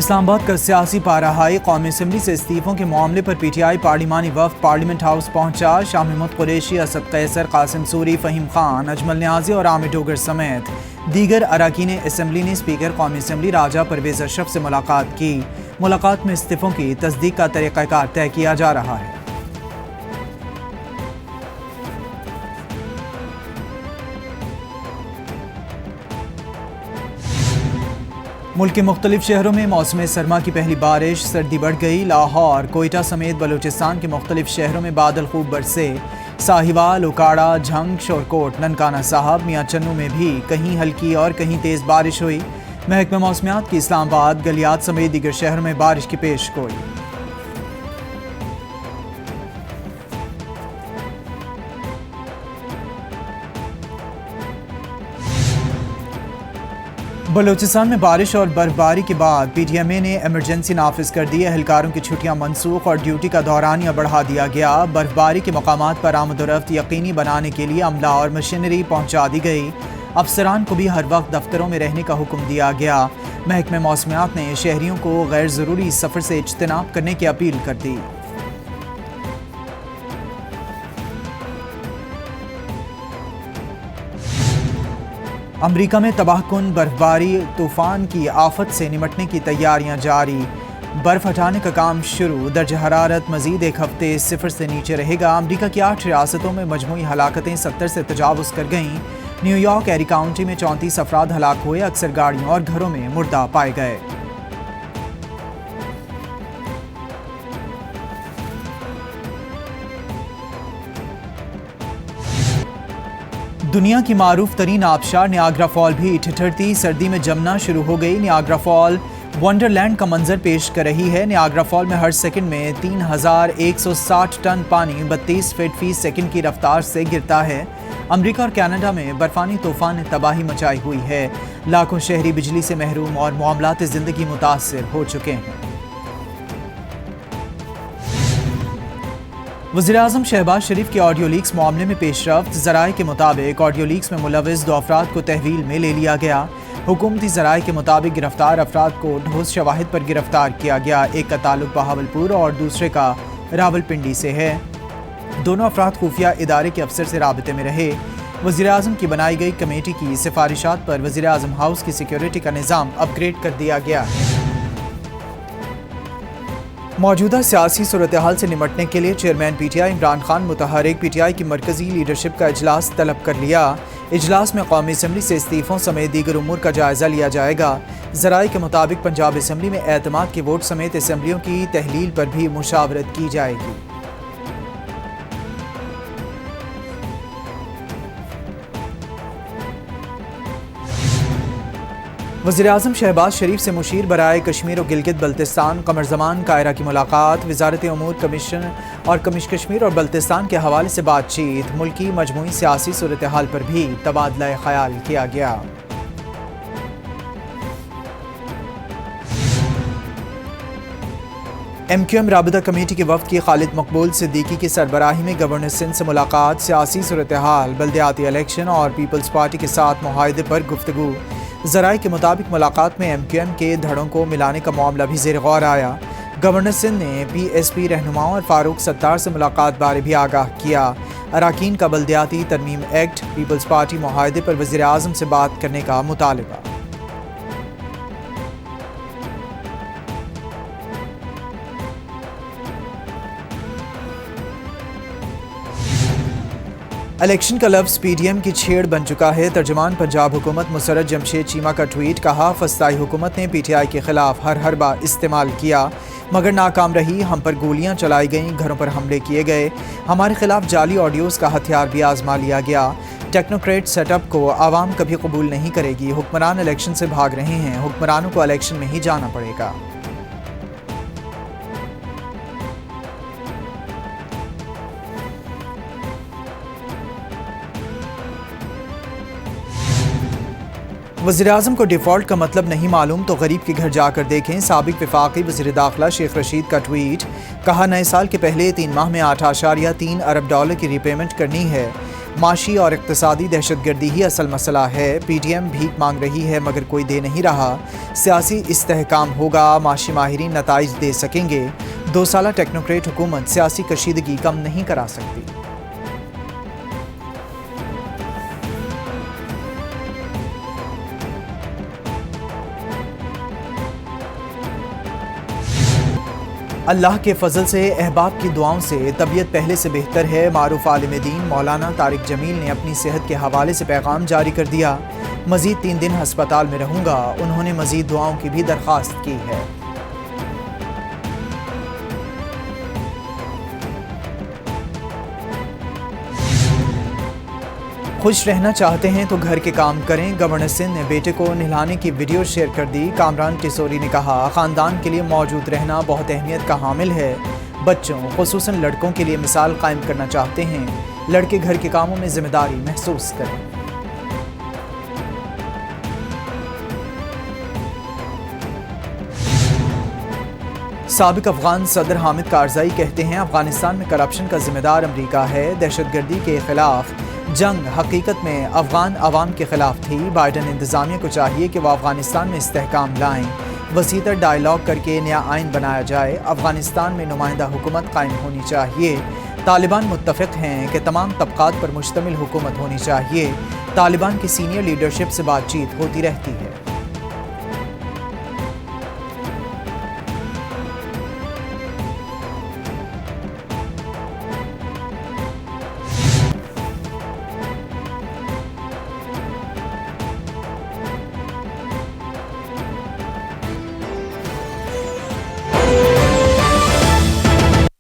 اسلام آباد کا سیاسی پارہائی قومی اسمبلی سے استعفوں کے معاملے پر پی ٹی آئی پارلیمانی وفد پارلیمنٹ ہاؤس پہنچا۔ شاہ محمود قریشی، اسد قیصر، قاسم سوری، فہیم خان، اجمل نیازی اور عامر ڈوگر سمیت دیگر اراکین اسمبلی نے اسپیکر قومی اسمبلی راجہ پرویز اشرف سے ملاقات کی۔ ملاقات میں استعفوں کی تصدیق کا طریقہ کار طے کیا جا رہا ہے۔ ملک کے مختلف شہروں میں موسم سرما کی پہلی بارش، سردی بڑھ گئی۔ لاہور، کوئٹہ سمیت بلوچستان کے مختلف شہروں میں بادل خوب برسے۔ ساہیوال، اوکاڑہ، جھنگ، شورکوٹ، ننکانہ صاحب، میاں چنو میں بھی کہیں ہلکی اور کہیں تیز بارش ہوئی۔ محکمہ موسمیات کی اسلام آباد، گلیات سمیت دیگر شہروں میں بارش کی پیش گوئی۔ بلوچستان میں بارش اور برفباری کے بعد پی ٹی ایم اے نے ایمرجنسی نافذ کر دی۔ اہلکاروں کی چھٹیاں منسوخ اور ڈیوٹی کا دورانیہ بڑھا دیا گیا۔ برفباری کے مقامات پر آمد و رفت یقینی بنانے کے لیے عملہ اور مشینری پہنچا دی گئی۔ افسران کو بھی ہر وقت دفتروں میں رہنے کا حکم دیا گیا۔ محکمہ موسمیات نے شہریوں کو غیر ضروری سفر سے اجتناب کرنے کی اپیل کر دی۔ امریکہ میں تباہ کن برفباری طوفان کی آفت سے نمٹنے کی تیاریاں جاری۔ برف ہٹانے کا کام شروع۔ درجہ حرارت مزید ایک ہفتے صفر سے نیچے رہے گا۔ امریکہ کی 8 ریاستوں میں مجموعی ہلاکتیں 70 سے تجاوز کر گئیں۔ نیو یارک، ایری کاؤنٹی میں 34 افراد ہلاک ہوئے۔ اکثر گاڑیوں اور گھروں میں مردہ پائے گئے۔ دنیا کی معروف ترین آبشار نیاگرا فال بھی ٹھٹھرتی سردی میں جمنا شروع ہو گئی۔ نیاگرا فال ونڈرلینڈ کا منظر پیش کر رہی ہے۔ نیاگرا فال میں ہر سیکنڈ میں 3160 ٹن پانی 32 فٹ فی سیکنڈ کی رفتار سے گرتا ہے۔ امریکہ اور کینیڈا میں برفانی طوفان نے تباہی مچائی ہوئی ہے۔ لاکھوں شہری بجلی سے محروم اور معاملات زندگی متاثر ہو چکے ہیں۔ وزیراعظم شہباز شریف کے آڈیو لیکس معاملے میں پیش رفت۔ ذرائع کے مطابق آڈیو لیکس میں ملوث 2 افراد کو تحویل میں لے لیا گیا۔ حکومتی ذرائع کے مطابق گرفتار افراد کو ٹھوس شواہد پر گرفتار کیا گیا۔ ایک کا تعلق بہاولپور اور دوسرے کا راولپنڈی سے ہے۔ دونوں افراد خفیہ ادارے کے افسر سے رابطے میں رہے۔ وزیراعظم کی بنائی گئی کمیٹی کی سفارشات پر وزیراعظم ہاؤس کی سیکیورٹی کا نظام اپ گریڈ کر دیا گیا ہے۔ موجودہ سیاسی صورتحال سے نمٹنے کے لیے chairman P T I Imran Khan متحرک پی ٹی آئی کی مرکزی لیڈرشپ کا اجلاس طلب کر لیا۔ اجلاس میں قومی اسمبلی سے استعفوں سمیت دیگر امور کا جائزہ لیا جائے گا۔ ذرائع کے مطابق پنجاب اسمبلی میں اعتماد کے ووٹ سمیت اسمبلیوں کی تحلیل پر بھی مشاورت کی جائے گی۔ وزیراعظم شہباز شریف سے مشیر برائے کشمیر و گلگت بلتستان قمر زمان کائرہ کی ملاقات۔ وزارت امور کشمیر اور بلتستان کے حوالے سے بات چیت۔ ملکی مجموعی سیاسی صورتحال پر بھی تبادلہ خیال کیا گیا۔ ایم کیو ایم رابطہ کمیٹی کے وفد کی خالد مقبول صدیقی کی سربراہی میں گورنر سندھ سے ملاقات۔ سیاسی صورتحال، بلدیاتی الیکشن اور پیپلز پارٹی کے ساتھ معاہدے پر گفتگو۔ ذرائع کے مطابق ملاقات میں ایم کیو ایم کے دھڑوں کو ملانے کا معاملہ بھی زیر غور آیا۔ گورنر سندھ نے پی ایس پی رہنماؤں اور فاروق ستار سے ملاقات بارے بھی آگاہ کیا۔ اراکین کا بلدیاتی ترمیم ایکٹ، پیپلز پارٹی معاہدے پر وزیراعظم سے بات کرنے کا مطالبہ۔ الیکشن کا لفظ پی ڈی ایم کی چھیڑ بن چکا ہے۔ ترجمان پنجاب حکومت مسرت جمشید چیمہ کا ٹویٹ، کہا فسطائی حکومت نے پی ٹی آئی کے خلاف ہر حربہ استعمال کیا مگر ناکام رہی۔ ہم پر گولیاں چلائی گئیں، گھروں پر حملے کیے گئے، ہمارے خلاف جعلی آڈیوز کا ہتھیار بھی آزما لیا گیا۔ ٹیکنوکریٹ سیٹ اپ کو عوام کبھی قبول نہیں کرے گی۔ حکمران الیکشن سے بھاگ رہے ہیں، حکمرانوں کو الیکشن میں ہی جانا پڑے گا۔ وزیراعظم کو ڈیفالٹ کا مطلب نہیں معلوم تو غریب کے گھر جا کر دیکھیں۔ سابق وفاقی وزیر داخلہ شیخ رشید کا ٹویٹ، کہا نئے سال کے پہلے 3 ماہ میں $8.3 ارب کی ری پیمنٹ کرنی ہے۔ معاشی اور اقتصادی دہشت گردی ہی اصل مسئلہ ہے۔ پی ٹی ایم بھیک مانگ رہی ہے مگر کوئی دے نہیں رہا۔ سیاسی استحکام ہوگا، معاشی ماہرین نتائج دے سکیں گے۔ 2 سالہ ٹیکنوکریٹ حکومت سیاسی کشیدگی کم نہیں کرا سکتی۔ اللہ کے فضل سے، احباب کی دعاؤں سے طبیعت پہلے سے بہتر ہے۔ معروف عالم دین مولانا طارق جمیل نے اپنی صحت کے حوالے سے پیغام جاری کر دیا۔ مزید 3 دن ہسپتال میں رہوں گا۔ انہوں نے مزید دعاؤں کی بھی درخواست کی ہے۔ خوش رہنا چاہتے ہیں تو گھر کے کام کریں۔ گورنر سندھ نے بیٹے کو نہلانے کی ویڈیو شیئر کر دی۔ کامران ٹیسوری نے کہا، خاندان کے لیے موجود رہنا بہت اہمیت کا حامل ہے۔ بچوں خصوصاً لڑکوں کے لیے مثال قائم کرنا چاہتے ہیں۔ لڑکے گھر کے کاموں میں ذمہ داری محسوس کریں۔ سابق افغان صدر حامد کارزائی کہتے ہیں، افغانستان میں کرپشن کا ذمہ دار امریکہ ہے۔ دہشت گردی کے خلاف جنگ حقیقت میں افغان عوام کے خلاف تھی۔ بائیڈن انتظامیہ کو چاہیے کہ وہ افغانستان میں استحکام لائیں، وسیع تر ڈائیلاگ کر کے نیا آئین بنایا جائے۔ افغانستان میں نمائندہ حکومت قائم ہونی چاہیے۔ طالبان متفق ہیں کہ تمام طبقات پر مشتمل حکومت ہونی چاہیے۔ طالبان کی سینئر لیڈرشپ سے بات چیت ہوتی رہتی ہے۔